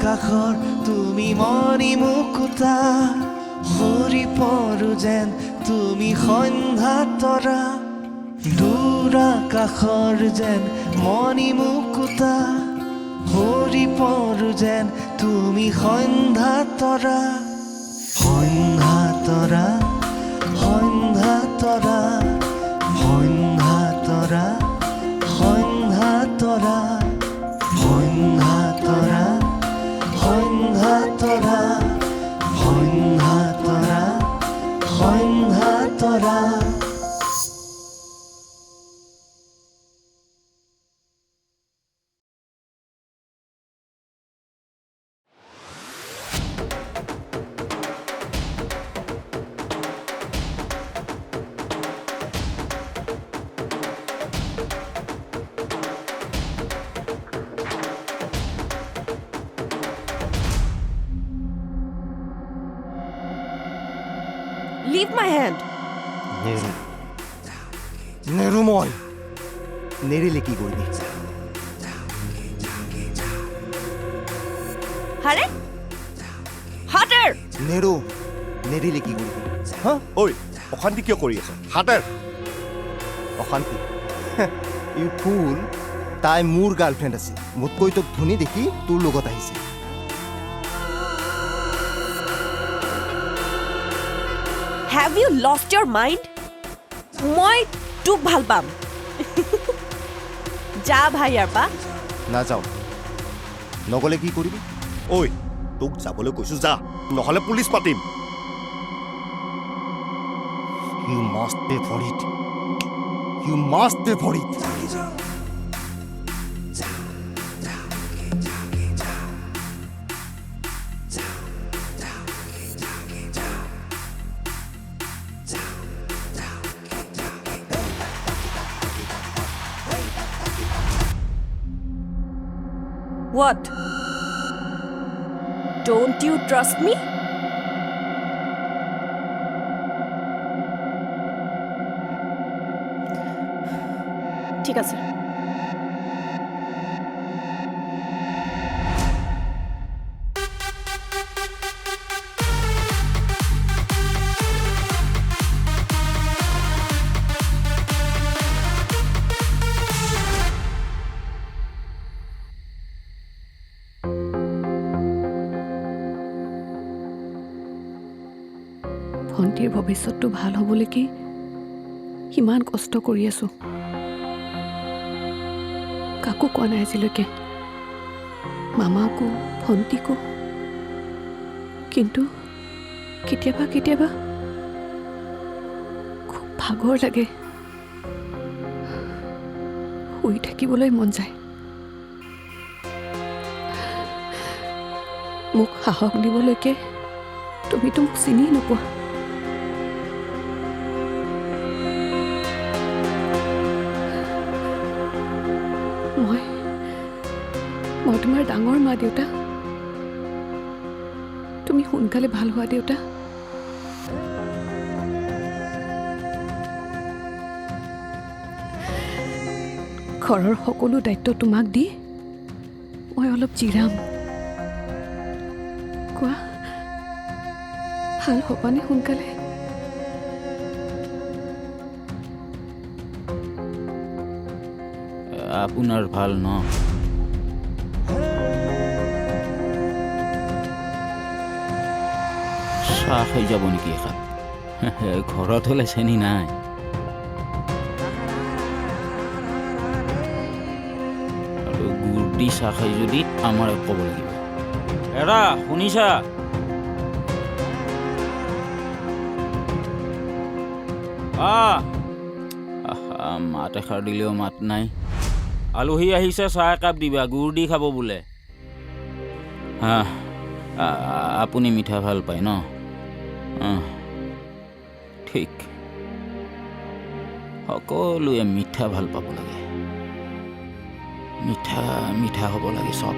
আকাশৰ তুমি মণি মুকুতা সৰি পৰো যেন তুমি সন্ধ্যা তৰা দূৰ আকাশৰ যেন মণি মুকুতা সৰি পৰো যেন তুমি সন্ধ্যা তৰা সন্ধ্যা তৰা সন্ধ্যা তৰা সন্ধ্যা তৰা সন্ধ্যা তৰা সন্ধ্যা তৰা সন্ধ্যা তৰা সন্ধ্যা তৰা সন্ধ্যা তৰা Leave my hand. নেৰু মই নেৰিলে কি কৰিবি Hare? Hotter! নেৰু নেৰিলে কি কৰিবি হা ঐ অশান্তি কিয় কৰি আছ হাতেৰ অশান্তি ইউ ফুল তাই মোৰ গাৰ্লফ্ৰেণ্ড আছিল মোতকৈ তোক ধনী দেখি তোৰ লগত আহিছে Have you lost your mind? মই তোক ভাল পাম যা ভাই ইয়াৰ পা নাযাওঁ নগ'লে কি কৰিবি ঐ তোক যাবলৈ কৈছো যা নহ'লে পুলিচ পাতিম You must pay for it. You must pay for it. What? Don't you trust me? ঠিক আছে ভণ্টিৰ ভৱিষ্যতটো ভাল হ'বলৈকে ইমান কষ্ট কৰি আছোঁ কাকো কোৱা নাই আজিলৈকে মামাকো ভণ্টিকো কিন্তু কেতিয়াবা কেতিয়াবা খুব ভাগৰ লাগে শুই থাকিবলৈ মন যায় মোক সাহস দিবলৈকে তুমিতো মোক চিনি নোপোৱা মই তোমাৰ ডাঙৰ মা দেউতা তুমি সোনকালে ভাল হোৱা দেউতা ঘৰৰ সকলো দায়িত্ব তোমাক দি মই অলপ জিৰাম কোৱা ভাল হ'বানে সোনকালে আপোনাৰ ভাল ন চাহ খাই যাব নেকি এখান ঘৰত হ'লে চেনি নাই আৰু গুড় দি চাহ খাই যদি আমাৰ ক'ব লাগিব এৰা শুনিছা মাত এষাৰ দিলেও মাত নাই আলহী আহিছে চাহ একাপ দিবা গুড় দি খাব বোলে আপুনি মিঠা ভাল পায় ন ঠিক সকলোৱে মিঠা ভাল পাব লাগে মিঠা মিঠা হ'ব লাগে চব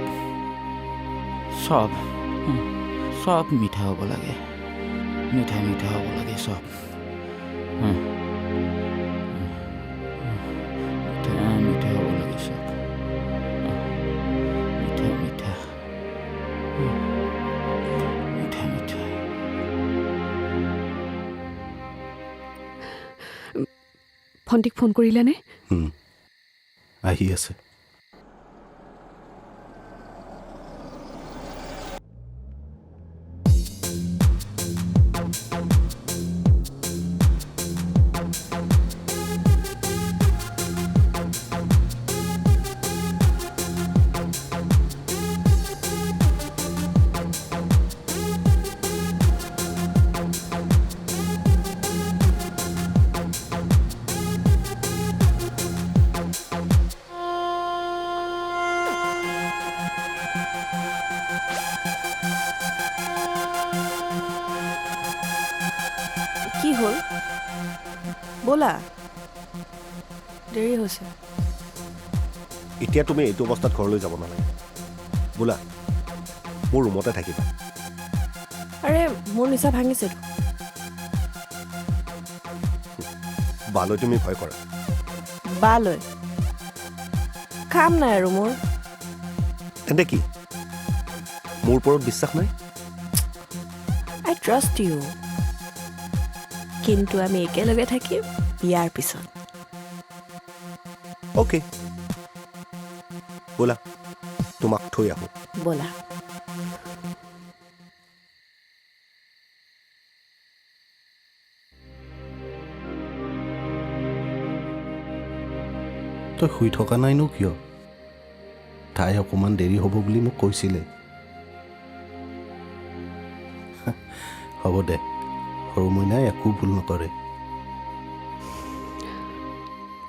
চব চব মিঠা হ'ব লাগে মিঠা মিঠা হ'ব লাগে চব মিঠা মিঠা হ'ব লাগে চব মিঠা মিঠা ভণ্টিক ফোন কৰিলানে? আহি আছে। কি হ'ল ব'লা দেৰি হৈছে এতিয়া তুমি এইটো অৱস্থাত ঘৰলৈ যাব নালাগে বোলা মোৰ ৰুমতে থাকিবা আৰে মোৰ নিচা ভাঙিছে বালৈ তুমি ভয় কৰা বালৈ কাম নাই আৰু মোৰ তেন্তে কি মোৰ ওপৰত বিশ্বাস নাই আই ট্ৰাষ্ট ইউ কিন্তু আমি একেলগে থাকিম বিয়াৰ পিছত অ'কে বোলা তোমাক থৈ আহোঁ ব'লা তই শুই থকা নাইনো কিয়? তাই অকণমান দেৰি হ'ব বুলি মোক কৈছিলে। হ'ব দে, সৰু মইনাই একো ভুল নকৰে।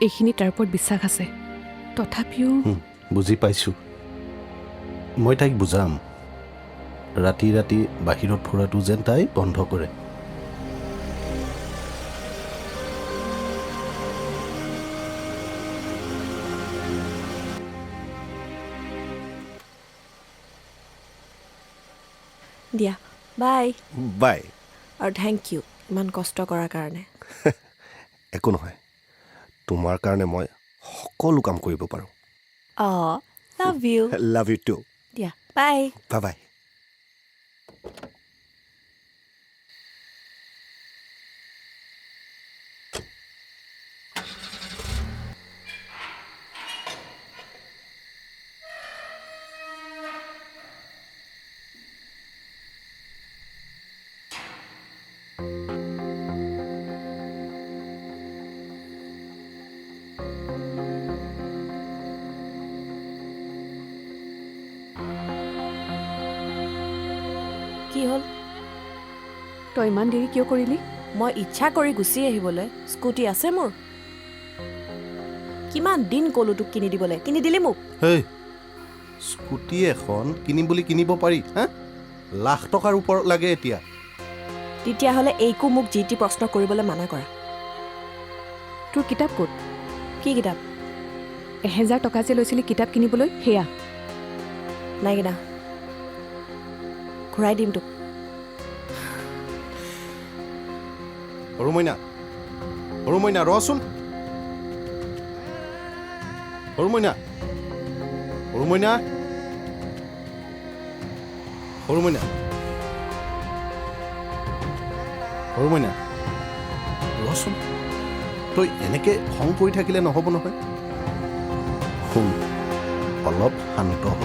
এইখিনি তাৰ ওপৰত বিশ্বাস আছে, তথাপিও বুজি পাইছোঁ। মই তাইক বুজাম, ৰাতি ৰাতি বাহিৰত ফুৰাটো যেন তাই বন্ধ কৰে। দিয়া বাই বাই আৰু থেংক ইউ ইমান কষ্ট কৰাৰ কাৰণে একো নহয় তোমাৰ কাৰণে মই সকলো কাম কৰিব পাৰোঁ অঁ love you love you too দিয়া বাই বাই বাই কি হ'ল তই ইমান দেৰি কিয় কৰিলি? মই ইচ্ছা কৰি গুচি আহিবলৈ স্কুটি আছে মোৰ কিমান দিন ক'লো তোক কিনি দিবলৈ কিনি দিলি মোক হেই, স্কুটি এখন কিনিম বুলি কিনিব পাৰি হা? লাখ টকাৰ ওপৰত লাগে এতিয়া। তেতিয়াহ'লে এইকো মোক যি টি প্ৰশ্ন কৰিবলৈ মানা কৰা তোৰ কিতাপ ক'ত? কি কিতাপ 1000 টকা যে লৈছিলি কিতাপ কিনিবলৈ, সেয়া। নাই কিনা ঘূৰাই দিম তোক সৰু মইনা, সৰু মইনা ৰচোন। সৰু মইনা, সৰু মইনা, সৰু মইনা, সৰু মইনা ৰচোন। তই এনেকে খং কৰি থাকিলে নহ'ব নহয়। শুন, অলপ শান্ত হ।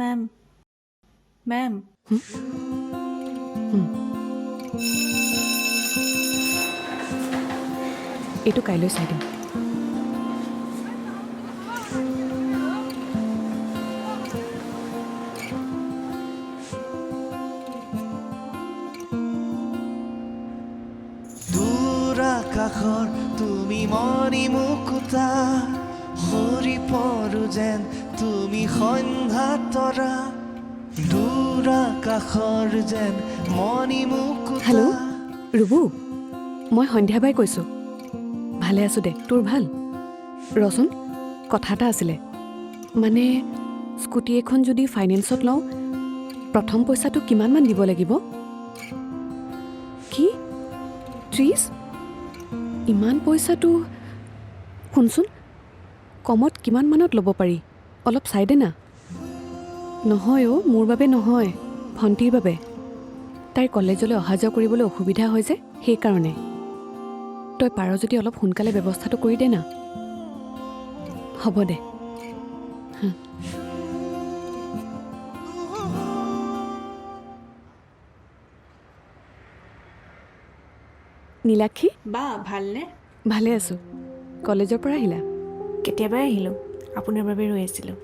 मैम मैम এইটো কাইলৈ চাই দিম। দূৰ আকাশৰ তুমি মণি মুকুতা সৰি পৰো যেন তুমি সন্ধ্যা তৰা দূৰ আকাশৰ যেন মণি মুকুতা হেল্ল' ৰুবু, মই সন্ধ্যাবাই কৈছোঁ। ভালে আছোঁ দে, তোৰ ভাল? ৰচোন, কথা এটা আছিলে। মানে স্কুটি এখন যদি ফাইনেন্সত লওঁ, প্ৰথম পইচাটো কিমানমান দিব লাগিব? কি 30? ইমান পইচাটো? শুনচোন, কমত কিমানমানত ল'ব পাৰি? অলপ চাই দে না। নহয় অ' মোৰ বাবে নহয়, ভণ্টিৰ বাবে। তাইৰ কলেজলৈ অহা যোৱা কৰিবলৈ অসুবিধা হয় যে, সেইকাৰণে। তই পাৰ যদি অলপ সোনকালে ব্যৱস্থাটো কৰি দে না। হ'ব দে। নীলাক্ষী, বা ভালনে? ভালে আছোঁ। কলেজৰ পৰা আহিলা? কেতিয়াবাই আহিলোঁ, আপোনাৰ বাবে ৰৈ আছিলোঁ।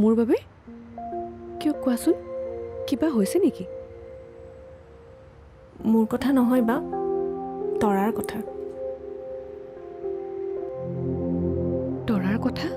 মোৰ বাবে? কিয় কোৱাচোন, কিবা হৈছে নেকি? মোৰ কথা নহয় বা, তৰাৰ কথা। তৰাৰ কথা?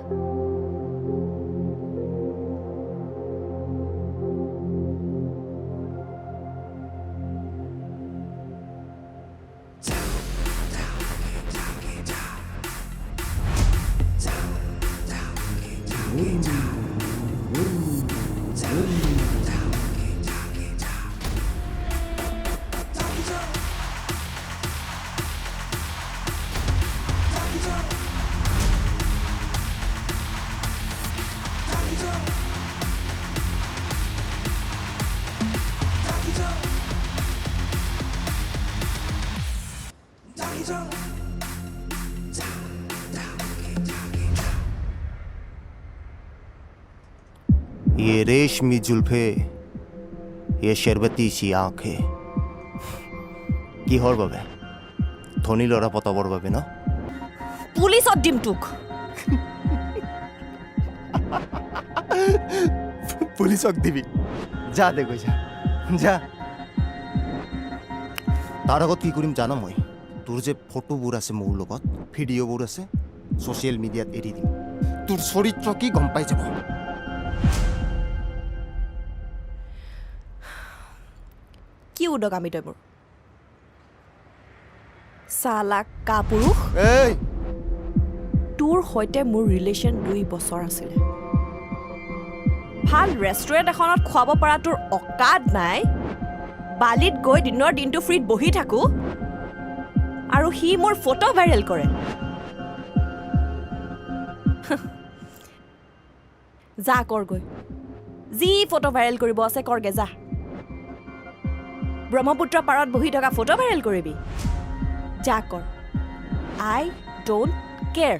ये रेशमी जुल्फे, ये शरबती सी आंखें। কিহৰ বাবে? ধনী ল'ৰা পতাবৰ বাবে ন? পুলিচত দিম তোক। পুলিচক দিবি? যা দে গৈ যা। তাৰ আগত কি কৰিম জানো মই? তোৰ যে ফটোবোৰ আছে মোৰ লগত, ভিডিঅ'বোৰ আছে, ছ'চিয়েল মিডিয়াত এৰি দিম। তোৰ চৰিত্ৰ কি গম পাই যাব। কি উদগামী তই মোৰ? চালা কাপুৰুষ। এই তোৰ সৈতে মোৰ ৰিলেশ্যন 2 বছৰ আছিলে। ভাল ৰেষ্টুৰেণ্ট এখনত খুৱাব পৰা তোৰ অকাদ নাই। বালিত গৈ দিনৰ দিনটো ফ্ৰীত বহি থাকোঁ আৰু সি মোৰ ফটো ভাইৰেল কৰে। যা কৰগৈ, যি ফটো ভাইৰেল কৰিব আছে কৰগে যা। ব্ৰহ্মপুত্ৰ পাৰত বহি থকা ফটো ভাইৰেল কৰিবি? যা কৰ, আই ডোণ্ট কেয়াৰ।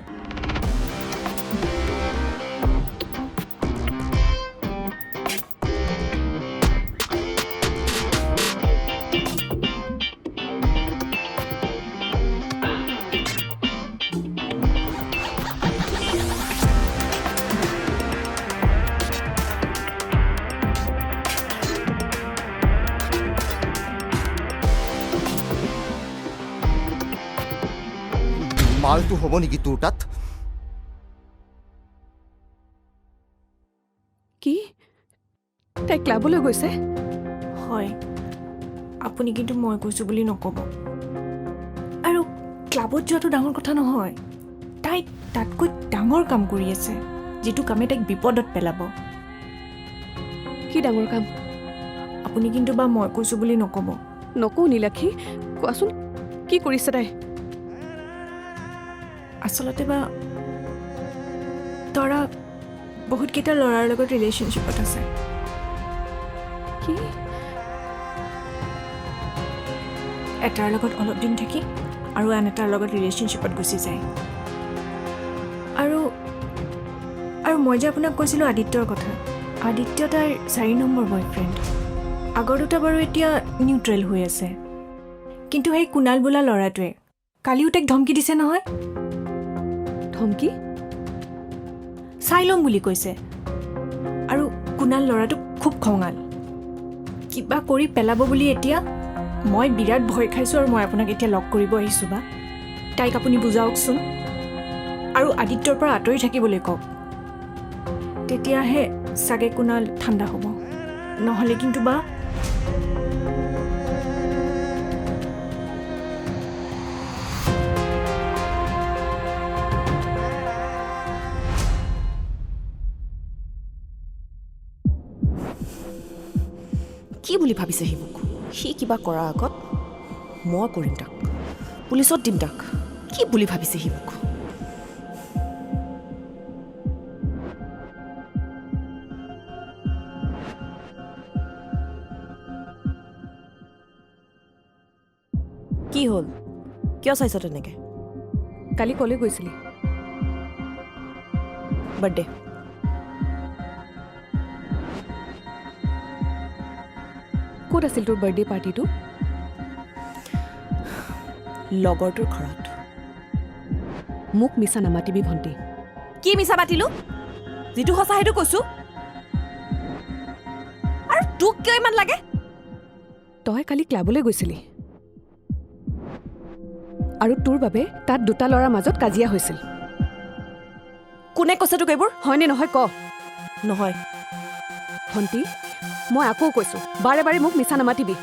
মালটো হ'ব নেকি তোৰ তাত? কি? তাই ক্লাবলৈ গৈছে? হয়, আপুনি কিন্তু মই কৈছোঁ বুলি নক'ব। আৰু ক্লাবত যোৱাটো ডাঙৰ কথা নহয়। তাই তাতকৈ ডাঙৰ কাম কৰি আছে, যিটো কামে তাইক বিপদত পেলাব। কি ডাঙৰ কাম? আপুনি কিন্তু বা মই কৈছোঁ বুলি নক'ব। নকওঁ নীলাক্ষী, কোৱাচোন কি কৰিছে তাই? আচলতে বা তৰা বহুতকেইটা ল'ৰাৰ লগত ৰিলেশ্যনশ্বিপত আছে। কি? এটাৰ লগত অলপ দিন থাকি আৰু আন এটাৰ লগত ৰিলেশ্যনশ্বিপত গুচি যায়। আৰু মই যে আপোনাক কৈছিলোঁ আদিত্যৰ কথা, আদিত্য তাইৰ 4 নম্বৰ বয়ফ্ৰেণ্ড। আগৰ দুটা বাৰু এতিয়া নিউট্ৰেল হৈ আছে, কিন্তু সেই কুণাল বোলা ল'ৰাটোৱে কালিও তাইক ধমকি দিছে নহয়। ধমকি? চাই ল'ম বুলি কৈছে। আৰু কুণাল ল'ৰাটো খুব খঙাল, কিবা কৰি পেলাব বুলি এতিয়া মই বিৰাট ভয় খাইছোঁ। আৰু মই আপোনাক এতিয়া লগ কৰিব আহিছোঁ বা তাইক আপুনি বুজাওকচোন আৰু আদিত্যৰ পৰা আঁতৰি থাকিবলৈ কওক। তেতিয়াহে চাগে কুণাল ঠাণ্ডা হ'ব, নহ'লে কিন্তু বা কি বুলি ভাবিছে সি মোক? সি কিবা কৰাৰ আগত মই কৰিম তাক, পুলিচত দিম তাক। কি বুলি ভাবিছে সি মোক? হ'ল কিয় চাইছ তেনেকৈ কালি কলৈ গৈছিলি বাৰ্থডে ক'ত আছিল তোৰ বাৰ্থডে পাৰ্টিটো লগৰটোৰ ঘৰত মোক মিছা নামাতিবি ভণ্টি কি মিছা মাতিলো যিটো সঁচা সেইটো কৈছো আৰু তোক কিয় ইমান লাগে তই কালি ক্লাবলৈ গৈছিলি আৰু তোৰ বাবে তাত দুটা ল'ৰাৰ মাজত কাজিয়া হৈছিল কোনে কৈছে তোক এইবোৰ হয়নে নহয় ক নহয় ভণ্টি মই আকৌ কৈছোঁ বাৰে বাৰে মোক মিছা নামাতিবি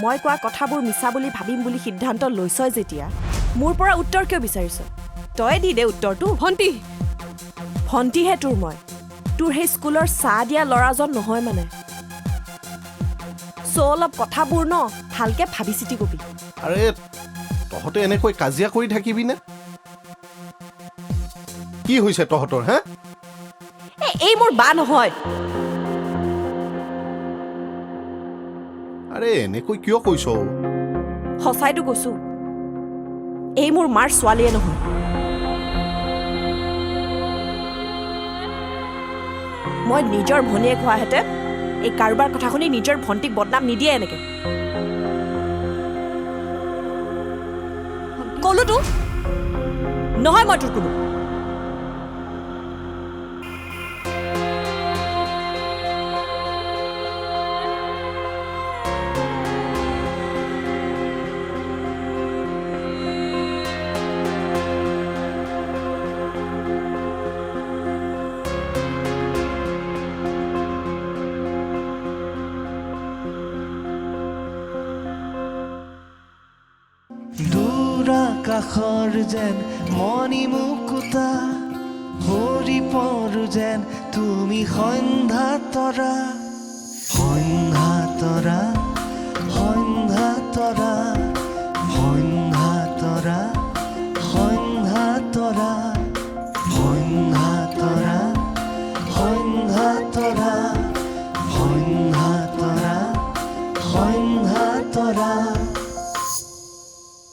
মই কোৱা কথাবোৰ মিছা বুলি ভাবিম বুলি সিদ্ধান্ত লৈছই যেতিয়া মোৰ পৰা উত্তৰ কিয় বিচাৰিছ তই দি দে উত্তৰটো ভণ্টি ভণ্টিহে তোৰ মই তোৰ সেই স্কুলৰ চাহ দিয়া ল'ৰাজন নহয় মানে অলপ কথাবোৰ ন ভালকে ভাবি চিতি কবি আৰে তহঁতে এনেকৈ কাজিয়া কৰি থাকিবি নে কি হৈছে তহঁতৰ হা এই মোৰ বা নহয় আৰে এনেকৈ কিয় কৈছ সঁচাইটো কৈছো এই মোৰ মাৰ ছোৱালীয়ে নহয় মই নিজৰ ভনীয়েক হোৱাহেঁতেন এই কাৰোবাৰ কথা শুনি নিজৰ ভণ্টিক বদনাম নিদিয়ে এনেকে কলোতো নহয় মই তোৰ কোনো কাষৰ যেন মণি মুকুতা সৰি পৰো যেন তুমি সন্ধ্যা তৰা সন্ধ্যা তৰা সন্ধ্যা তৰা সন্ধ্যা তৰা সন্ধ্যা তৰা সন্ধ্যা তৰা সন্ধ্যা তৰা সন্ধ্যা তৰা সন্ধ্যা তৰা